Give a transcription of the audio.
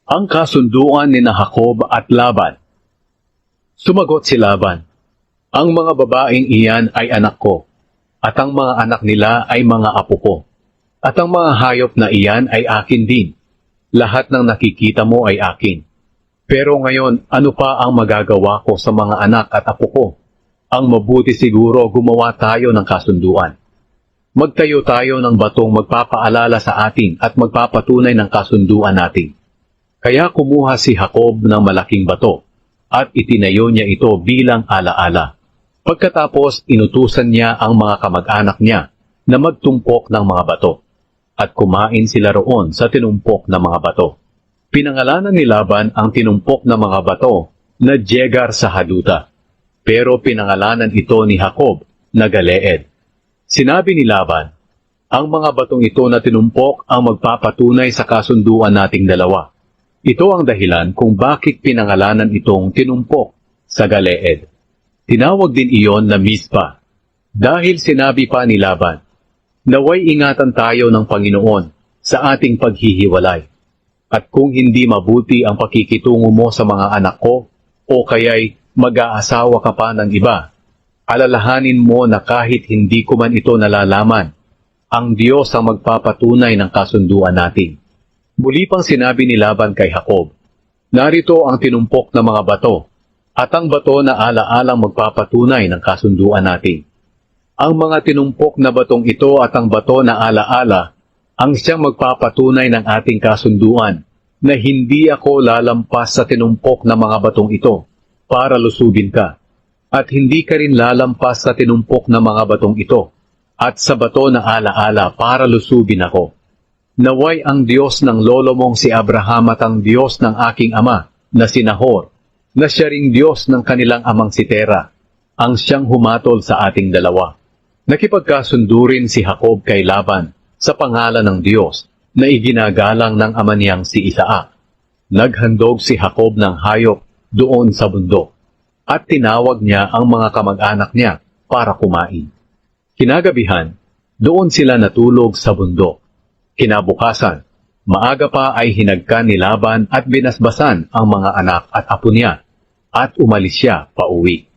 Ang kasunduan ni Jacob at Laban. Sumagot si Laban, "Ang mga babaeng iyan ay anak ko, at ang mga anak nila ay mga apo ko, at ang mga hayop na iyan ay akin din. Lahat ng nakikita mo ay akin. Pero ngayon, ano pa ang magagawa ko sa mga anak at apo ko? Ang mabuti siguro gumawa tayo ng kasunduan. Magtayo tayo ng batong magpapaalala sa atin at magpapatunay ng kasunduan natin." Kaya kumuha si Jacob ng malaking bato at itinayo niya ito bilang alaala. Pagkatapos inutusan niya ang mga kamag-anak niya na magtumpok ng mga bato at kumain sila roon sa tinumpok na mga bato. Pinangalanan ni Laban ang tinumpok na mga bato na Jegar sa Haduta, pero pinangalanan ito ni Jacob na Galeed. Sinabi ni Laban, "Ang mga batong ito na tinumpok ang magpapatunay sa kasunduan nating dalawa." Ito ang dahilan kung bakit pinangalanan itong tinumpok sa Galeed. Tinawag din iyon na Mizpa, dahil sinabi pa ni Laban, "Naway ingatan tayo ng Panginoon sa ating paghihiwalay. At kung hindi mabuti ang pakikitungo mo sa mga anak ko, o kaya'y mag-aasawa ka pa ng iba, alalahanin mo na kahit hindi ko man ito nalalaman, ang Diyos ang magpapatunay ng kasunduan natin." Muli pang sinabi ni Laban kay Jacob, "Narito ang tinumpok na mga bato, at ang bato na alaalang magpapatunay ng kasunduan natin. Ang mga tinumpok na batong ito at ang bato na alaala ang siyang magpapatunay ng ating kasunduan na hindi ako lalampas sa tinumpok na mga batong ito para lusubin ka, at hindi ka rin lalampas sa tinumpok na mga batong ito at sa bato na alaala para lusubin ako. Naway ang Diyos ng lolo mong si Abraham at ang Diyos ng aking ama na si Nahor, na siya ring Diyos ng kanilang amang si Tera, ang siyang humatol sa ating dalawa." Nakipagkasundo rin si Jacob kay Laban sa pangalan ng Diyos na iginagalang ng ama niyang si Isaac. Naghandog si Jacob ng hayop doon sa bundok, at tinawag niya ang mga kamag-anak niya para kumain. Kinagabihan, doon sila natulog sa bundok. Kinabukasan, maaga pa ay hinagkan ni Laban at binasbasan ang mga anak at apo niya, at umalis siya pauwi.